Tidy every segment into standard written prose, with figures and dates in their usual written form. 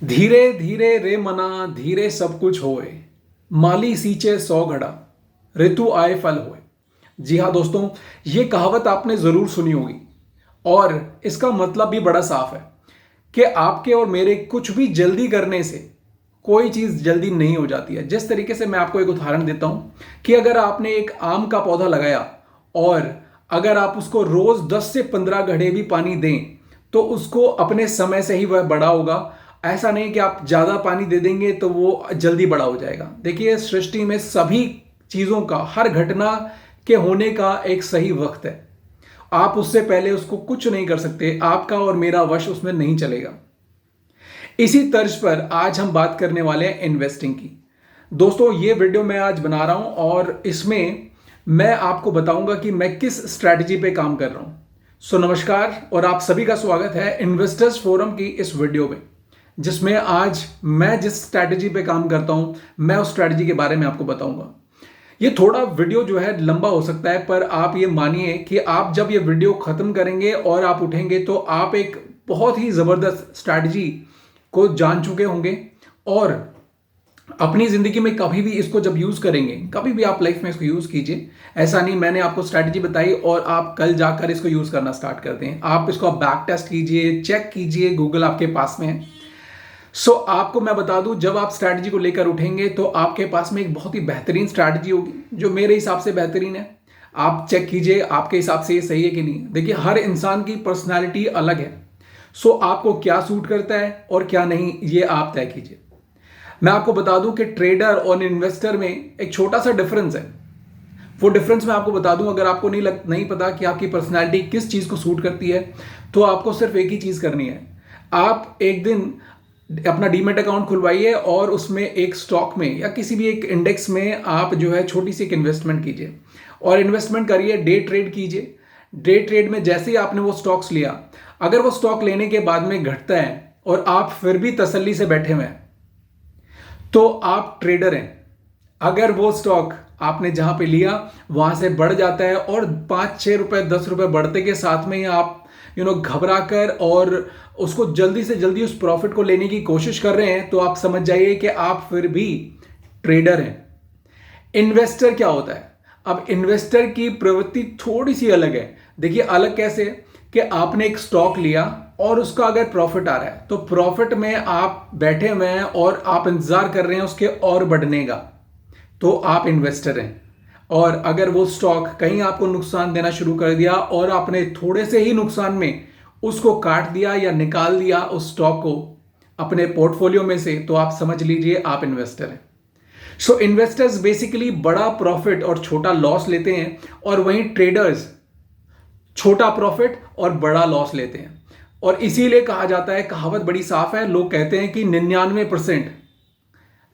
धीरे धीरे रे मना धीरे सब कुछ होए, माली सींचे सौ घड़ा, ऋतु आए फल होए। जी हाँ दोस्तों, ये कहावत आपने ज़रूर सुनी होगी और इसका मतलब भी बड़ा साफ है कि आपके और मेरे कुछ भी जल्दी करने से कोई चीज़ जल्दी नहीं हो जाती है। जिस तरीके से मैं आपको एक उदाहरण देता हूँ कि अगर आपने एक आम का पौधा लगाया और अगर आप उसको रोज़ 10 से 15 घड़े भी पानी दें तो उसको अपने समय से ही वह बड़ा होगा। ऐसा नहीं कि आप ज़्यादा पानी दे देंगे तो वो जल्दी बड़ा हो जाएगा। देखिए, सृष्टि में सभी चीज़ों का, हर घटना के होने का एक सही वक्त है। आप उससे पहले उसको कुछ नहीं कर सकते, आपका और मेरा वश उसमें नहीं चलेगा। इसी तर्ज पर आज हम बात करने वाले हैं इन्वेस्टिंग की। दोस्तों, ये वीडियो मैं आज बना रहा हूं और इसमें मैं आपको बताऊंगा कि मैं किस स्ट्रैटेजी पे काम कर रहा हूं। सो नमस्कार और आप सभी का स्वागत है इन्वेस्टर्स फोरम की इस वीडियो में, जिसमें आज मैं जिस स्ट्रैटेजी पे काम करता हूं मैं उस स्ट्रैटेजी के बारे में आपको बताऊंगा। ये थोड़ा वीडियो जो है लंबा हो सकता है, पर आप ये मानिए कि आप जब ये वीडियो खत्म करेंगे और आप उठेंगे तो आप एक बहुत ही जबरदस्त स्ट्रैटेजी को जान चुके होंगे और अपनी जिंदगी में कभी भी इसको जब यूज करेंगे, कभी भी आप लाइफ में इसको यूज कीजिए। ऐसा नहीं मैंने आपको स्ट्रैटेजी बताई और आप कल जाकर इसको यूज करना स्टार्ट कर दें। आप इसको बैक टेस्ट कीजिए, चेक कीजिए, गूगल आपके पास में है। आपको मैं बता दूं, जब आप स्ट्रैटेजी को लेकर उठेंगे तो आपके पास में एक बहुत ही बेहतरीन स्ट्रैटेजी होगी जो मेरे हिसाब से बेहतरीन है। आप चेक कीजिए आपके हिसाब से ये सही है कि नहीं। देखिए, हर इंसान की पर्सनैलिटी अलग है। आपको क्या सूट करता है और क्या नहीं, ये आप तय कीजिए। मैं आपको बता दूं कि ट्रेडर और इन्वेस्टर में एक छोटा सा डिफरेंस है। वो डिफरेंस मैं आपको बता दूं, अगर आपको नहीं पता कि आपकी पर्सनैलिटी किस चीज़ को सूट करती है तो आपको सिर्फ एक ही चीज़ करनी है। आप एक दिन अपना डीमेट अकाउंट खुलवाइए और उसमें एक स्टॉक में या किसी भी एक इंडेक्स में आप जो है छोटी सी एक इन्वेस्टमेंट कीजिए और इन्वेस्टमेंट करिए, डे ट्रेड कीजिए। डे ट्रेड में जैसे ही आपने वो स्टॉक्स लिया, अगर वो स्टॉक लेने के बाद में घटता है और आप फिर भी तसल्ली से बैठे हुए हैं तो आप ट्रेडर हैं। अगर वो स्टॉक आपने जहां पे लिया वहां से बढ़ जाता है और 5-6 रुपए 10 रुपए बढ़ते के साथ में ही आप घबरा कर और उसको जल्दी से जल्दी उस प्रॉफिट को लेने की कोशिश कर रहे हैं, तो आप समझ जाइए कि आप फिर भी ट्रेडर हैं। इन्वेस्टर क्या होता है? अब इन्वेस्टर की प्रवृत्ति थोड़ी सी अलग है। देखिए, अलग कैसे? कि आपने एक स्टॉक लिया और उसका अगर प्रॉफिट आ रहा है तो प्रॉफिट में आप बैठे हुए हैं और आप इंतजार कर रहे हैं उसके और बढ़ने का, तो आप इन्वेस्टर हैं। और अगर वो स्टॉक कहीं आपको नुकसान देना शुरू कर दिया और आपने थोड़े से ही नुकसान में उसको काट दिया या निकाल दिया उस स्टॉक को अपने पोर्टफोलियो में से, तो आप समझ लीजिए आप इन्वेस्टर हैं। इन्वेस्टर्स बेसिकली बड़ा प्रॉफिट और छोटा लॉस लेते हैं और वहीं ट्रेडर्स छोटा प्रॉफिट और बड़ा लॉस लेते हैं। और इसीलिए कहा जाता है, कहावत बड़ी साफ है, लोग कहते हैं कि 99%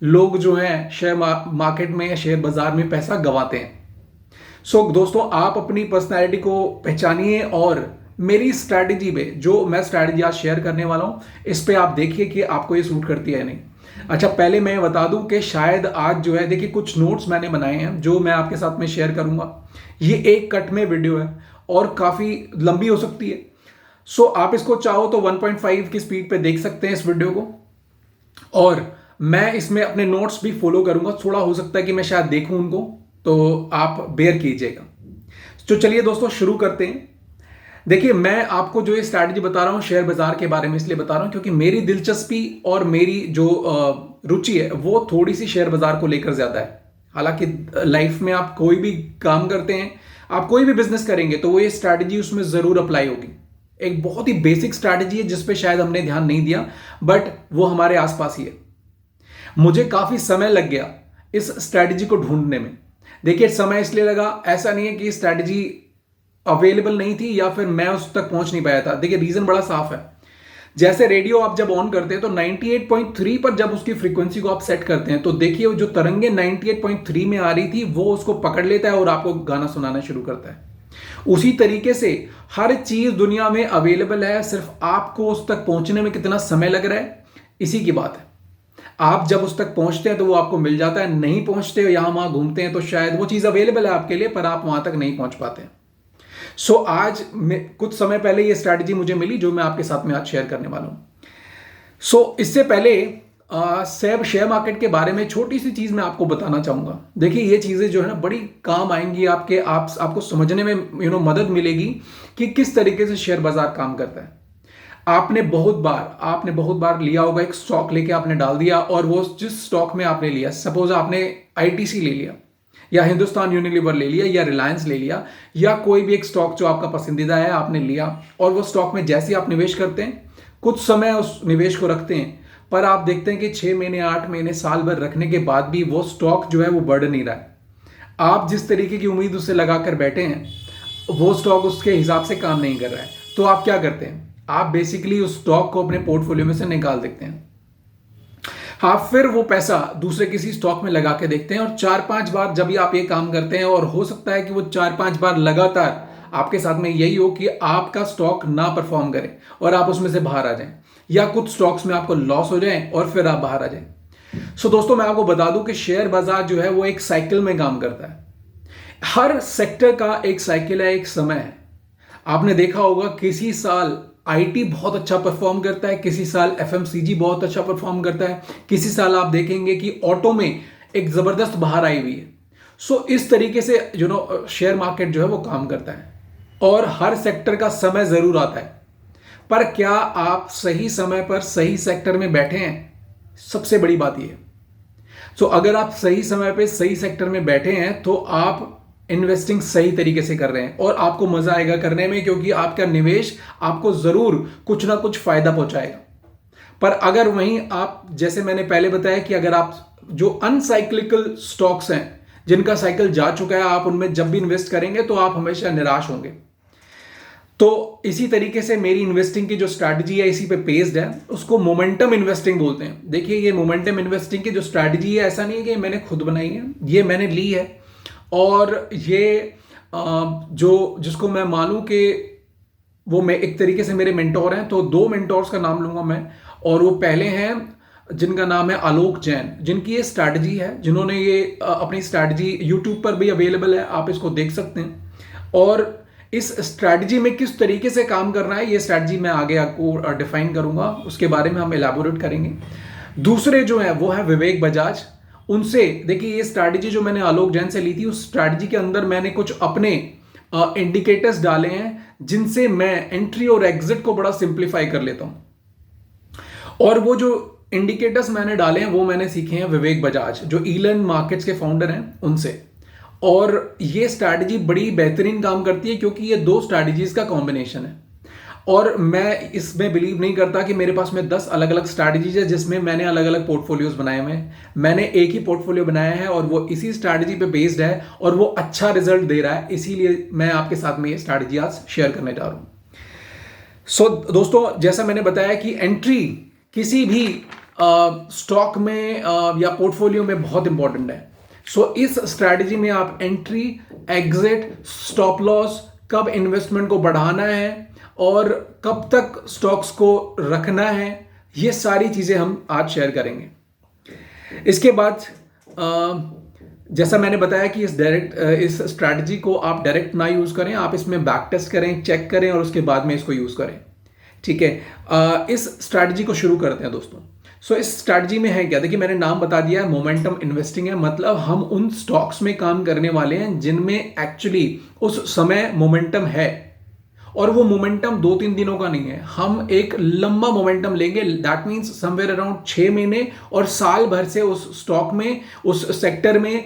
लोग जो हैं शेयर मार्केट में या शेयर बाजार में पैसा गंवाते हैं। दोस्तों, आप अपनी पर्सनैलिटी को पहचानिए और मेरी स्ट्रैटेजी में जो मैं स्ट्रैटेजी आज शेयर करने वाला हूं, इस पे आप देखिए कि आपको ये सूट करती है या नहीं। अच्छा, पहले मैं बता दूं कि शायद आज जो है, देखिए, कुछ नोट्स मैंने बनाए हैं जो मैं आपके साथ में शेयर करूंगा। ये एक कट में वीडियो है और काफी लंबी हो सकती है। आप इसको चाहो तो 1.5 की स्पीड पे देख सकते हैं इस वीडियो को, और मैं इसमें अपने नोट्स भी फॉलो करूंगा। थोड़ा हो सकता है कि मैं शायद देखूं उनको, तो आप बेयर कीजिएगा। तो चलिए दोस्तों, शुरू करते हैं। देखिए, मैं आपको जो ये स्ट्रैटेजी बता रहा हूं शेयर बाजार के बारे में इसलिए बता रहा हूं क्योंकि मेरी दिलचस्पी और मेरी जो रुचि है वो थोड़ी सी शेयर बाजार को लेकर ज्यादा है। हालांकि लाइफ में आप कोई भी काम करते हैं, आप कोई भी बिजनेस करेंगे तो वो ये स्ट्रैटेजी उसमें जरूर अप्लाई होगी। एक बहुत ही बेसिक स्ट्रैटेजी है जिसपे शायद हमने ध्यान नहीं दिया, बट वो हमारे आसपास ही है। मुझे काफी समय लग गया इस स्ट्रैटेजी को ढूंढने में। देखिए, समय इसलिए लगा, ऐसा नहीं है कि स्ट्रैटेजी अवेलेबल नहीं थी या फिर मैं उस तक पहुंच नहीं पाया था। देखिए, रीजन बड़ा साफ है। जैसे रेडियो आप जब ऑन करते हैं तो 98.3 पर जब उसकी फ्रीक्वेंसी को आप सेट करते हैं तो देखिए वो जो तरंगे 98.3 में आ रही थी वो उसको पकड़ लेता है और आपको गाना सुनाना शुरू करता है। उसी तरीके से हर चीज दुनिया में अवेलेबल है, सिर्फ आपको उस तक पहुंचने में कितना समय लग रहा है, इसी की बात है। आप जब उस तक पहुंचते हैं तो वो आपको मिल जाता है, नहीं पहुंचते हो, यहां वहां घूमते हैं तो शायद वो चीज अवेलेबल है आपके लिए पर आप वहां तक नहीं पहुंच पाते। आज कुछ समय पहले ये स्ट्रैटेजी मुझे मिली जो मैं आपके साथ में आज शेयर करने वाला हूं। इससे पहले शेयर मार्केट के बारे में छोटी सी चीज मैं आपको बताना चाहूंगा। देखिए ये चीजें जो है ना बड़ी काम आएंगी आपको समझने में मदद मिलेगी कि किस तरीके से शेयर बाजार काम करता है। आपने बहुत बार लिया होगा, एक स्टॉक लेके आपने डाल दिया और वो जिस स्टॉक में आपने लिया, सपोज आपने आईटीसी ले लिया या हिंदुस्तान यूनिलीवर ले लिया या रिलायंस ले लिया या कोई भी एक स्टॉक जो आपका पसंदीदा है आपने लिया, और वो स्टॉक में जैसे आप निवेश करते हैं, कुछ समय उस निवेश को रखते हैं, पर आप देखते हैं कि 6 महीने 8 महीने साल भर रखने के बाद भी वो स्टॉक जो है वो बढ़ नहीं रहा है। आप जिस तरीके की उम्मीद उससे लगाकर बैठे हैं वो स्टॉक उसके हिसाब से काम नहीं कर रहा है। तो आप क्या करते हैं, आप बेसिकली उस स्टॉक को अपने पोर्टफोलियो में से निकाल देते हैं। आप फिर वो पैसा दूसरे किसी स्टॉक में लगा के देखते हैं, और 4-5 बार जब भी आप ये काम करते हैं, और हो सकता है कि वो 4-5 बार लगातार आपके साथ में यही हो कि आपका स्टॉक ना परफॉर्म करे और आप उसमें से बाहर आ जाएं, या कुछ स्टॉक्स में आपको लॉस हो जाए और फिर आप बाहर आ जाएं। दोस्तों मैं आपको बता दूं कि शेयर बाजार जो है वो एक साइकिल में काम करता है। हर सेक्टर का एक साइकिल है, एक समय है। आपने देखा होगा किसी साल आईटी बहुत अच्छा परफॉर्म करता है, किसी साल एफएमसीजी बहुत अच्छा परफॉर्म करता है, किसी साल आप देखेंगे कि ऑटो में एक जबरदस्त बाहर आई हुई है। इस तरीके से शेयर मार्केट जो है वो काम करता है, और हर सेक्टर का समय जरूर आता है, पर क्या आप सही समय पर सही सेक्टर में बैठे हैं, सबसे बड़ी बात यह है। अगर आप सही समय पर सही सेक्टर में बैठे हैं तो आप इन्वेस्टिंग सही तरीके से कर रहे हैं और आपको मजा आएगा करने में, क्योंकि आपका निवेश आपको जरूर कुछ ना कुछ फायदा पहुंचाएगा। पर अगर वहीं आप, जैसे मैंने पहले बताया कि अगर आप जो अनसाइक्लिकल स्टॉक्स हैं जिनका साइकिल जा चुका है, आप उनमें जब भी इन्वेस्ट करेंगे तो आप हमेशा निराश होंगे। तो इसी तरीके से मेरी इन्वेस्टिंग की जो स्ट्रैटेजी है इसी पे बेस्ड है, उसको मोमेंटम इन्वेस्टिंग बोलते हैं। देखिए ये मोमेंटम इन्वेस्टिंग की जो स्ट्रैटेजी है, ऐसा नहीं है कि मैंने खुद बनाई है, ये मैंने ली है, और ये जिसको मैं मानूं कि वो मैं एक तरीके से मेरे मेंटोर हैं, तो 2 मेंटोर्स का नाम लूंगा मैं। और वो पहले हैं जिनका नाम है आलोक जैन, जिनकी ये स्ट्रैटेजी है, जिन्होंने ये अपनी स्ट्रैटेजी यूट्यूब पर भी अवेलेबल है, आप इसको देख सकते हैं। और इस स्ट्रैटेजी में किस तरीके से काम करना है, ये स्ट्रैटेजी मैं आगे आपको डिफाइन करूंगा, उसके बारे में हम एलैबोरेट करेंगे। दूसरे जो है वो है विवेक बजाज। उनसे देखिए ये स्ट्रैटेजी जो मैंने आलोक जैन से ली थी, उस स्ट्रैटेजी के अंदर मैंने कुछ अपने इंडिकेटर्स डाले हैं जिनसे मैं एंट्री और एग्जिट को बड़ा सिंप्लीफाई कर लेता हूं। और वो जो इंडिकेटर्स मैंने डाले हैं वो मैंने सीखे हैं विवेक बजाज, जो ईलन मार्केट्स के फाउंडर हैं, उनसे। और ये स्ट्रैटेजी बड़ी बेहतरीन काम करती है, क्योंकि ये 2 स्ट्रैटेजीज का कॉम्बिनेशन है। और मैं इसमें बिलीव नहीं करता कि मेरे पास में 10 अलग अलग स्ट्रैटेजीज है जिसमें मैंने अलग अलग पोर्टफोलियोज बनाए हुए हैं। मैंने एक ही पोर्टफोलियो बनाया है और वो इसी स्ट्रैटेजी पे बेस्ड है, और वो अच्छा रिजल्ट दे रहा है, इसीलिए मैं आपके साथ में ये स्ट्रैटेजी आज शेयर करने जा रहा हूं। दोस्तों जैसा मैंने बताया कि एंट्री किसी भी स्टॉक में या पोर्टफोलियो में बहुत इंपॉर्टेंट है। इस स्ट्रैटेजी में आप एंट्री, एग्जिट, स्टॉप लॉस, कब इन्वेस्टमेंट को बढ़ाना है और कब तक स्टॉक्स को रखना है, ये सारी चीजें हम आज शेयर करेंगे। इसके बाद जैसा मैंने बताया कि इस स्ट्रैटेजी को आप डायरेक्ट ना यूज करें, आप इसमें बैक टेस्ट करें, चेक करें और उसके बाद में इसको यूज करें। ठीक है, इस स्ट्रैटेजी को शुरू करते हैं दोस्तों। इस स्ट्रैटेजी में है क्या, देखिए मैंने नाम बता दिया है, मोमेंटम इन्वेस्टिंग है। मतलब हम उन स्टॉक्स में काम करने वाले हैं जिनमें एक्चुअली उस समय मोमेंटम है, और वो मोमेंटम 2-3 दिनों का नहीं है, हम एक लंबा मोमेंटम लेंगे। दैट मीन्स समवेयर अराउंड 6 महीने और साल भर से उस स्टॉक में, उस सेक्टर में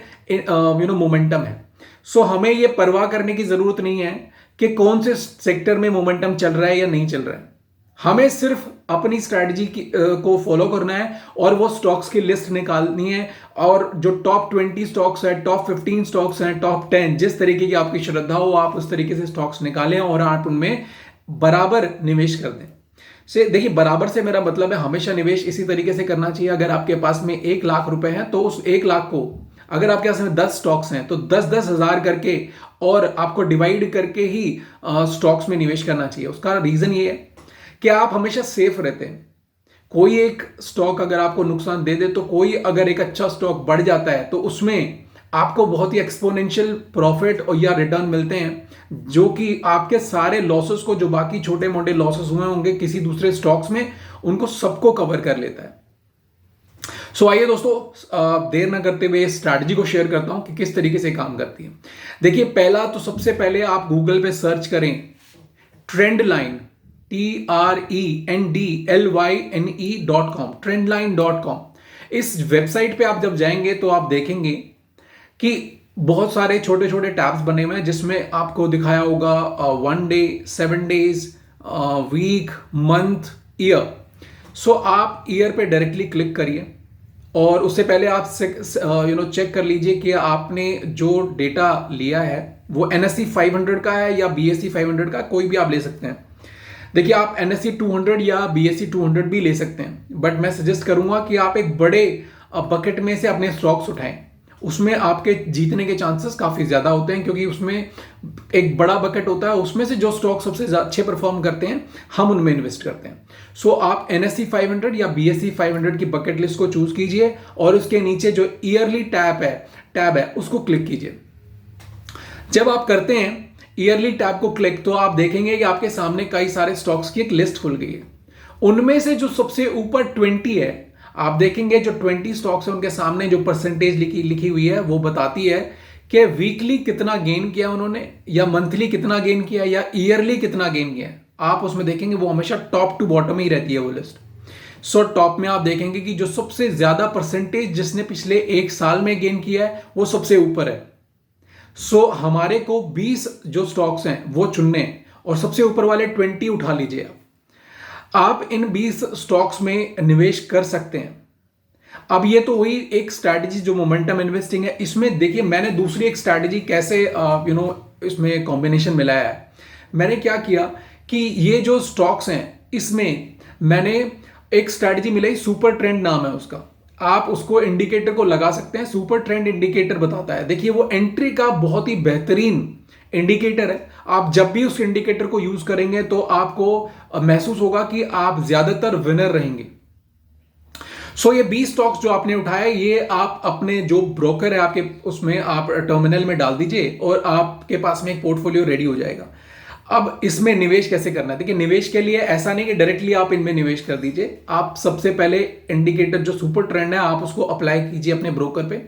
मोमेंटम है। हमें ये परवाह करने की जरूरत नहीं है कि कौन से सेक्टर में मोमेंटम चल रहा है या नहीं चल रहा है। हमें सिर्फ अपनी स्ट्रैटेजी को फॉलो करना है और वो स्टॉक्स की लिस्ट निकालनी है, और जो टॉप 20 स्टॉक्स है, टॉप 15 स्टॉक्स हैं, टॉप 10, जिस तरीके की आपकी श्रद्धा हो आप उस तरीके से स्टॉक्स निकालें और आप उनमें बराबर निवेश कर दें। देखिए बराबर से मेरा मतलब है हमेशा निवेश इसी तरीके से करना चाहिए। अगर आपके पास में 1 लाख रुपए हैं तो उस 1 लाख को, अगर आपके पास में 10 स्टॉक्स हैं तो 10-10 हजार करके और आपको डिवाइड करके ही स्टॉक्स में निवेश करना चाहिए। उसका रीजन ये है कि आप हमेशा सेफ रहते हैं। कोई एक स्टॉक अगर आपको नुकसान दे दे तो कोई अगर एक अच्छा स्टॉक बढ़ जाता है तो उसमें आपको बहुत ही एक्सपोनेंशियल प्रॉफिट और या रिटर्न मिलते हैं, जो कि आपके सारे लॉसेस को, जो बाकी छोटे मोटे लॉसेस हुए होंगे किसी दूसरे स्टॉक्स में, उनको सबको कवर कर लेता है। सो आइए दोस्तों, देर ना करते हुए स्ट्रैटेजी को शेयर करता हूं कि किस तरीके से काम करती है। देखिए, पहला तो सबसे पहले आप गूगल पे सर्च करें ट्रेंडलाइन, TRENDLYNE.com, trendline.com। इस वेबसाइट पे आप जब जाएंगे तो आप देखेंगे कि बहुत सारे छोटे छोटे टैब्स बने हुए हैं, जिसमें आपको दिखाया होगा 1 day, 7 days, week, month, year. So आप ईयर पे डायरेक्टली क्लिक करिए और उससे पहले आप चेक कर लीजिए कि आपने जो डेटा लिया है वो NSE 500 का है या BSE 500 का, कोई भी आप ले सकते हैं। देखिए, आप NSE 200 या BSE 200 भी ले सकते हैं, बट मैं सजेस्ट करूंगा कि आप एक बड़े बकेट में से अपने स्टॉक्स उठाएं। उसमें आपके जीतने के चांसेस काफी ज्यादा होते हैं, क्योंकि उसमें एक बड़ा बकेट होता है, उसमें से जो स्टॉक सबसे अच्छे परफॉर्म करते हैं हम उनमें इन्वेस्ट करते हैं। सो आप NSE 500 या BSE 500 की बकेट लिस्ट को चूज कीजिए और उसके नीचे जो ईयरली टैब है उसको क्लिक कीजिए। जब आप करते हैं ईयरली टैब को क्लिक, तो आप देखेंगे कि आपके सामने कई सारे स्टॉक्स की एक लिस्ट खुल गई है। उनमें से जो सबसे ऊपर 20 है, आप देखेंगे जो 20 स्टॉक्स है उनके सामने जो परसेंटेज लिखी हुई है वो बताती है कि वीकली कितना गेन किया उन्होंने, या मंथली कितना गेन किया, या ईयरली कितना गेन किया। आप उसमें देखेंगे वो हमेशा टॉप टू बॉटम ही रहती है वो लिस्ट। सो टॉप में आप देखेंगे कि जो सबसे ज्यादा परसेंटेज जिसने पिछले 1 साल में गेन किया है वो सबसे ऊपर है। सो हमारे को 20 जो स्टॉक्स हैं वो चुनने और सबसे ऊपर वाले 20 उठा लीजिए। आप इन 20 स्टॉक्स में निवेश कर सकते हैं। अब ये तो हुई एक स्ट्रैटेजी जो मोमेंटम इन्वेस्टिंग है। इसमें देखिए, मैंने दूसरी एक स्ट्रैटेजी कैसे इसमें कॉम्बिनेशन मिलाया है। मैंने क्या किया कि ये जो स्टॉक्स हैं इसमें मैंने एक स्ट्रैटेजी मिलाई, सुपर ट्रेंड नाम है उसका। आप उसको इंडिकेटर को लगा सकते हैं, सुपर ट्रेंड इंडिकेटर बताता है। देखिए, वो एंट्री का बहुत ही बेहतरीन इंडिकेटर है। आप जब भी उस इंडिकेटर को यूज करेंगे तो आपको महसूस होगा कि आप ज्यादातर विनर रहेंगे। सो ये 20 स्टॉक्स जो आपने उठाए, ये आप अपने जो ब्रोकर है आपके, उसमें आप टर्मिनल में डाल दीजिए और आपके पास में एक पोर्टफोलियो रेडी हो जाएगा। अब इसमें निवेश कैसे करना है? देखिए, निवेश के लिए ऐसा नहीं कि डायरेक्टली आप इनमें निवेश कर दीजिए। आप सबसे पहले इंडिकेटर जो सुपर ट्रेंड है आप उसको अप्लाई कीजिए अपने ब्रोकर पे,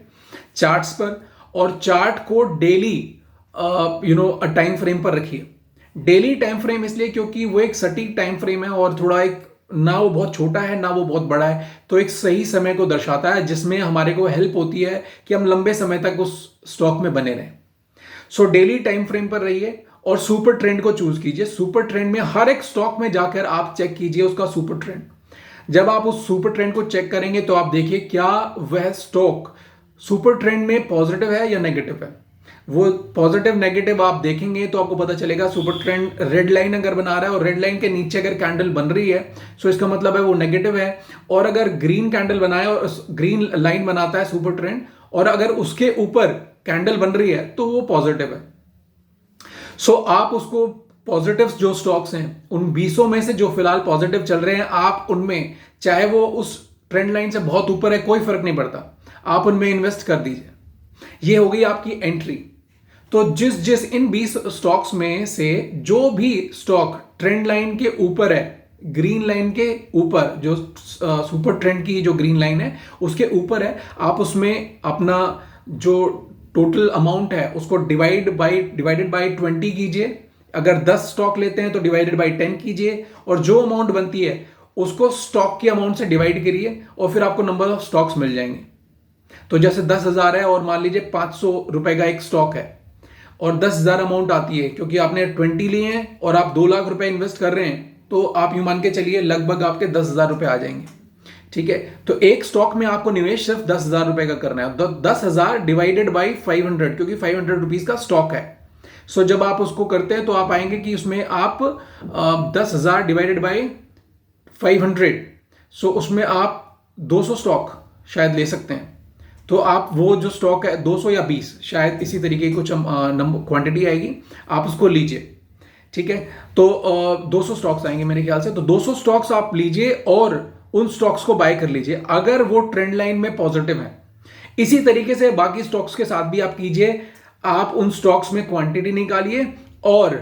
चार्ट्स पर, और चार्ट को डेली टाइम फ्रेम पर रखिए। डेली टाइम फ्रेम इसलिए क्योंकि वो एक सटीक टाइम फ्रेम है और थोड़ा एक, ना वो बहुत छोटा है ना वो बहुत बड़ा है, तो एक सही समय को दर्शाता है जिसमें हमारे को हेल्प होती है कि हम लंबे समय तक उस स्टॉक में बने रहें। सो डेली टाइम फ्रेम पर रहिए और सुपर ट्रेंड को चूज कीजिए। सुपर ट्रेंड में हर एक स्टॉक में जाकर आप चेक कीजिए उसका सुपर ट्रेंड। जब आप उस सुपर ट्रेंड को चेक करेंगे तो आप देखिए क्या वह स्टॉक सुपर ट्रेंड में पॉजिटिव है या नेगेटिव है। वो पॉजिटिव नेगेटिव आप देखेंगे तो आपको पता चलेगा। सुपर ट्रेंड रेड लाइन अगर बना रहा है और रेड लाइन के नीचे अगर कैंडल बन रही है तो इसका मतलब है वो नेगेटिव है, और अगर ग्रीन कैंडल बनाए और ग्रीन लाइन बनाता है सुपर ट्रेंड और अगर उसके ऊपर कैंडल बन रही है तो वो पॉजिटिव है। सो आप उसको पॉजिटिव जो स्टॉक्स हैं उन 20 में से जो फिलहाल पॉजिटिव चल रहे हैं, आप उनमें, चाहे वो उस ट्रेंड लाइन से बहुत ऊपर है कोई फर्क नहीं पड़ता, आप उनमें इन्वेस्ट कर दीजिए। ये हो गई आपकी एंट्री। तो जिस इन 20 स्टॉक्स में से जो भी स्टॉक ट्रेंड लाइन के ऊपर है, ग्रीन लाइन के ऊपर, जो सुपर ट्रेंड की जो ग्रीन लाइन है उसके ऊपर है, आप उसमें अपना जो टोटल अमाउंट है उसको डिवाइडेड बाय 20 कीजिए। अगर 10 स्टॉक लेते हैं तो डिवाइडेड बाय 10 कीजिए, और जो अमाउंट बनती है उसको स्टॉक की अमाउंट से डिवाइड करिए और फिर आपको नंबर ऑफ स्टॉक्स मिल जाएंगे। तो जैसे 10,000 है और मान लीजिए 500 रुपए का एक स्टॉक है और 10,000 अमाउंट आती है, क्योंकि आपने 20 लिए हैं और आप 2 लाख रुपए इन्वेस्ट कर रहे हैं, तो आप यूं मान के चलिए लगभग आपके 10,000 रुपए आ जाएंगे। ठीक है, तो एक स्टॉक में आपको निवेश सिर्फ 10,000 रुपए का करना है। 10,000 डिवाइडेड बाई 500, क्योंकि 500 रुपीज का स्टॉक है। सो जब आप उसको करते हैं तो आप आएंगे कि उसमें आप 10,000 डिवाइडेड बाई 500, सो उसमें आप 200 स्टॉक शायद ले सकते हैं। तो आप वो जो स्टॉक है 200 या 20 शायद इसी तरीके की कुछ नंबर क्वांटिटी आएगी, आप उसको लीजिए। ठीक है, तो 200 स्टॉक्स आएंगे मेरे ख्याल से। तो 200 स्टॉक्स आप लीजिए और उन स्टॉक्स को बाय कर लीजिए अगर वो ट्रेंड लाइन में पॉजिटिव है। इसी तरीके से बाकी स्टॉक्स के साथ भी आप कीजिए। आप उन स्टॉक्स में क्वांटिटी निकालिए और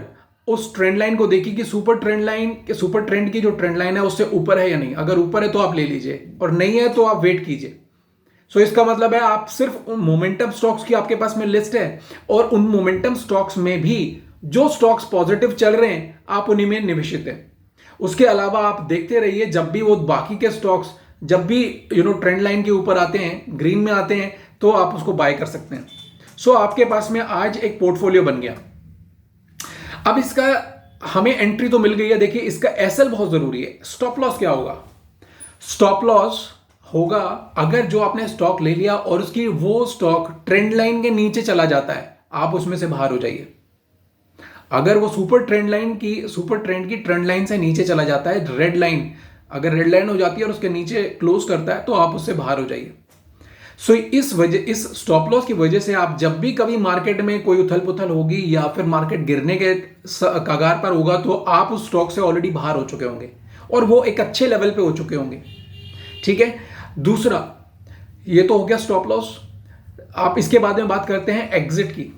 उस ट्रेंड लाइन को देखिए कि सुपर ट्रेंड की जो ट्रेंड लाइन है उससे ऊपर है या नहीं। अगर ऊपर है तो आप ले लीजिए और नहीं है तो आप वेट कीजिए। सो इसका मतलब है आप सिर्फ उन मोमेंटम स्टॉक्स की आपके पास में लिस्ट है और उन मोमेंटम स्टॉक्स में भी जो स्टॉक्स पॉजिटिव चल रहे हैं आप उन्हीं में निवेशित हैं। उसके अलावा आप देखते रहिए, जब भी वो बाकी के स्टॉक्स जब भी ट्रेंड लाइन के ऊपर आते हैं, ग्रीन में आते हैं, तो आप उसको बाय कर सकते हैं। सो आपके पास में आज एक पोर्टफोलियो बन गया। अब इसका हमें एंट्री तो मिल गई है। देखिए इसका एसएल बहुत जरूरी है। स्टॉप लॉस क्या होगा? स्टॉप लॉस होगा अगर जो आपने स्टॉक ले लिया और उसकी वो स्टॉक ट्रेंड लाइन के नीचे चला जाता है, आप उसमें से बाहर हो जाइए। अगर वो सुपर ट्रेंड की ट्रेंड लाइन से नीचे चला जाता है, रेड लाइन अगर रेड लाइन हो जाती है और उसके नीचे क्लोज करता है, तो आप उससे बाहर हो जाइए। सो इस स्टॉप लॉस की वजह से आप जब भी कभी मार्केट में कोई उथल पुथल होगी या फिर मार्केट गिरने के कगार पर होगा, तो आप उस स्टॉक से ऑलरेडी बाहर हो चुके होंगे और वो एक अच्छे लेवल पे हो चुके होंगे। ठीक है। दूसरा, ये तो हो गया स्टॉप लॉस। आप इसके बाद में बात करते हैं एग्जिट की।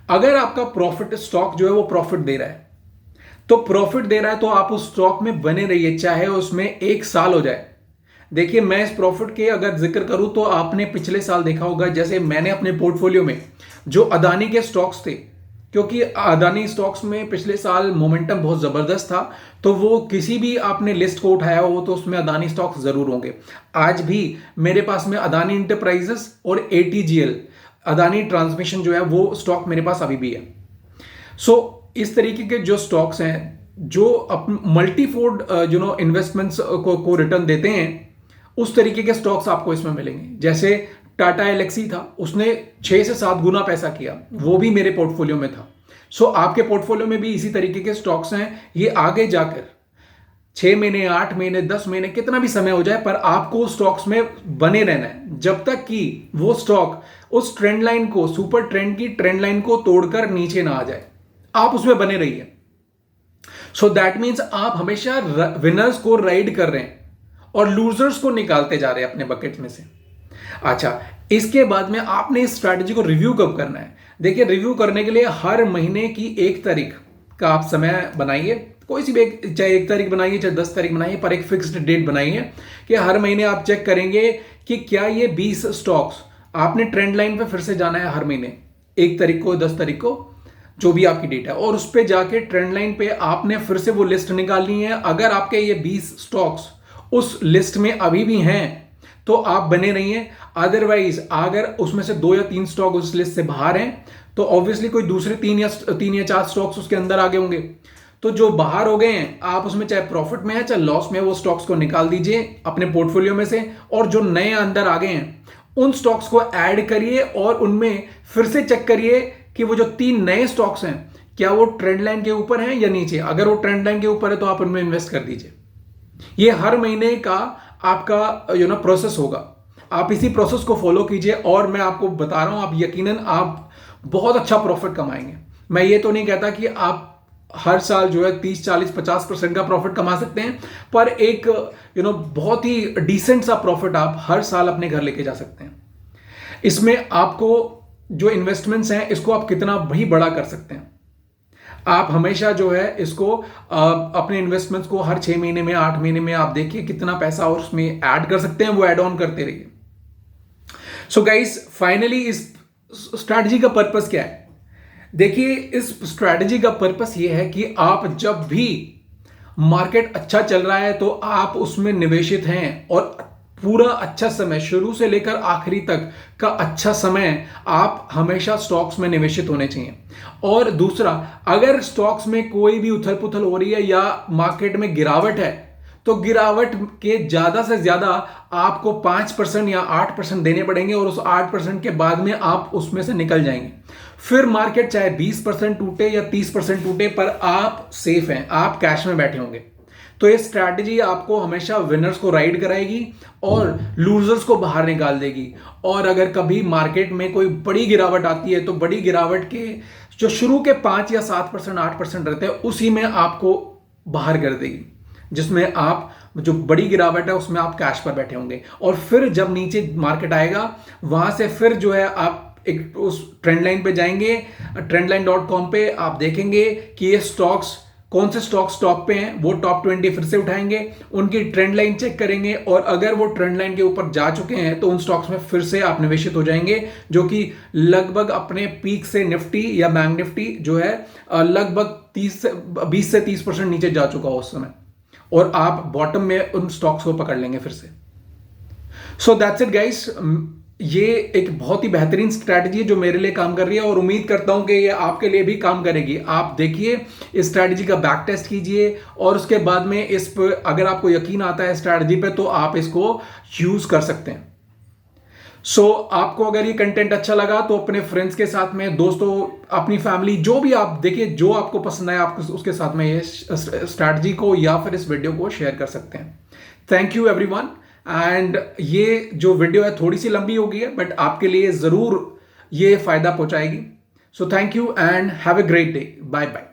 अगर आपका प्रॉफिट स्टॉक जो है वो प्रॉफिट दे रहा है, तो प्रॉफिट दे रहा है तो आप उस स्टॉक में बने रहिए, चाहे उसमें 1 साल हो जाए। देखिए मैं इस प्रॉफिट के अगर जिक्र करूं तो आपने पिछले साल देखा होगा, जैसे मैंने अपने पोर्टफोलियो में जो अदानी के स्टॉक्स थे, क्योंकि अदानी स्टॉक्स में पिछले साल मोमेंटम बहुत जबरदस्त था, तो वो किसी भी आपने लिस्ट को उठाया हो तो उसमें अदानी स्टॉक्स जरूर होंगे। आज भी मेरे पास में अदानी इंटरप्राइजेस और एटीजीएल अदानी ट्रांसमिशन जो है वो स्टॉक मेरे पास अभी भी है। सो इस तरीके के जो स्टॉक्स हैं जो मल्टीफोल्ड इन्वेस्टमेंट्स को रिटर्न देते हैं, उस तरीके के स्टॉक्स आपको इसमें मिलेंगे। जैसे टाटा एलेक्सी था, उसने 6 से 7 गुना पैसा किया, वो भी मेरे पोर्टफोलियो में था। सो आपके पोर्टफोलियो में भी इसी तरीके के स्टॉक्स हैं। ये आगे जाकर 6 महीने, 8 महीने, 10 महीने, कितना भी समय हो जाए, पर आपको स्टॉक्स में बने रहना है जब तक कि वो स्टॉक उस ट्रेंड लाइन को, सुपर ट्रेंड की ट्रेंड लाइन को तोड़कर नीचे ना आ जाए। आप उसमें बने रहिए। सो दैट मीन्स आप हमेशा विनर्स को राइड कर रहे हैं और लूजर्स को निकालते जा रहे हैं अपने बकेट में से। अच्छा, इसके बाद में आपने इस स्ट्रैटेजी को रिव्यू कब करना है? देखिए रिव्यू करने के लिए हर महीने की 1 तारीख का आप समय बनाइए। कोई सी भी चाहे 1 तारीख बनाइए, चाहे 10 तारीख बनाइए, पर एक फिक्स्ड डेट बनाइए कि हर महीने आप चेक करेंगे कि क्या ये 20 स्टॉक्स आपने ट्रेंड लाइन पे फिर से जाना है हर महीने 1 तारीख को, 10 तारीख को, जो भी आपकी डेट है, और उस पर जाके ट्रेंड लाइन पे आपने फिर से वो लिस्ट निकालनी है। अगर आपके ये 20 स्टॉक्स उस लिस्ट में अभी भी हैं तो आप बने रहिए। अदरवाइज अगर उसमें से 2 या 3 स्टॉक उस लिस्ट से बाहर हैं तो ऑब्वियसली कोई दूसरे 3 या 4 स्टॉक्स उसके अंदर आ गए होंगे। तो जो बाहर हो गए हैं, आप उसमें चाहे प्रॉफिट में है चाहे लॉस में, वो स्टॉक्स को निकाल दीजिए अपने पोर्टफोलियो में से, और जो नए अंदर आ गए हैं उन स्टॉक्स को ऐड करिए और उनमें फिर से चेक करिए कि वो जो 3 नए स्टॉक्स हैं क्या वो ट्रेंड लाइन के ऊपर हैं या नीचे। अगर वो ट्रेंड लाइन के ऊपर है तो आप उनमें इन्वेस्ट कर दीजिए। ये हर महीने का आपका प्रोसेस होगा। आप इसी प्रोसेस को फॉलो कीजिए और मैं आपको बता रहा हूं, आप यकीनन आप बहुत अच्छा प्रॉफिट कमाएंगे। मैं ये तो नहीं कहता कि आप हर साल जो है 30, 40, 50% का प्रॉफिट कमा सकते हैं, पर एक बहुत ही डिसेंट सा प्रॉफिट आप हर साल अपने घर लेके जा सकते हैं। इसमें आपको जो इन्वेस्टमेंट्स हैं इसको आप कितना भी बड़ा कर सकते हैं। आप हमेशा जो है इसको अपने इन्वेस्टमेंट्स को हर 6 महीने में, 8 महीने में आप देखिए कितना पैसा और उसमें ऐड कर सकते हैं, वो ऐड ऑन करते रहिए। सो गाइस, फाइनली इस स्ट्रैटेजी का पर्पस क्या है? देखिए इस स्ट्रैटेजी का पर्पस ये है कि आप जब भी मार्केट अच्छा चल रहा है तो आप उसमें निवेशित हैं और पूरा अच्छा समय, शुरू से लेकर आखिरी तक का अच्छा समय आप हमेशा स्टॉक्स में निवेशित होने चाहिए। और दूसरा, अगर स्टॉक्स में कोई भी उथल पुथल हो रही है या मार्केट में गिरावट है, तो गिरावट के ज्यादा से ज्यादा आपको 5% या 8% देने पड़ेंगे और उस 8% के बाद में आप उसमें से निकल जाएंगे। फिर मार्केट चाहे 20% टूटे या 30% टूटे, पर आप सेफ हैं, आप कैश में बैठे होंगे। तो ये स्ट्रैटेजी आपको हमेशा विनर्स को राइड कराएगी और लूजर्स को बाहर निकाल देगी। और अगर कभी मार्केट में कोई बड़ी गिरावट आती है तो बड़ी गिरावट के जो शुरू के 5 या 7%, 8% रहते हैं, उसी में आपको बाहर कर देगी। जिसमें आप जो बड़ी गिरावट है उसमें आप कैश पर बैठे होंगे, और फिर जब नीचे मार्केट आएगा वहां से फिर जो है आप एक उस ट्रेंड लाइन पे जाएंगे, trendline.com पे आप देखेंगे कि ये स्टॉक्स कौन से स्टॉक्स टॉप पे हैं, वो टॉप 20 फिर से उठाएंगे, उनकी ट्रेंड लाइन चेक करेंगे, और अगर वो ट्रेंड लाइन के ऊपर जा चुके हैं तो उन स्टॉक्स में फिर से आप निवेशित हो जाएंगे, जो कि लगभग अपने पीक से निफ्टी या बैंक निफ्टी जो है लगभग 20 से 30% नीचे जा चुका हो उस समय, और आप बॉटम में उन स्टॉक्स को पकड़ लेंगे फिर से। सो दैट्स इट गाइस, ये एक बहुत ही बेहतरीन स्ट्रैटेजी है जो मेरे लिए काम कर रही है, और उम्मीद करता हूं कि ये आपके लिए भी काम करेगी। आप देखिए, इस स्ट्रैटेजी का बैक टेस्ट कीजिए, और उसके बाद में इस पर अगर आपको यकीन आता है स्ट्रैटेजी पे तो आप इसको यूज कर सकते हैं। सो आपको अगर ये कंटेंट अच्छा लगा तो अपने फ्रेंड्स के साथ में, दोस्तों, अपनी फैमिली, जो भी आप देखिए जो आपको पसंद आए आप उसके साथ में ये स्ट्रैटेजी को या फिर इस वीडियो को शेयर कर सकते हैं। Thank you everyone. एंड ये जो वीडियो है थोड़ी सी लंबी हो गई है, बट आपके लिए जरूर ये फायदा पहुंचाएगी। So thank you and have a great day. Bye bye.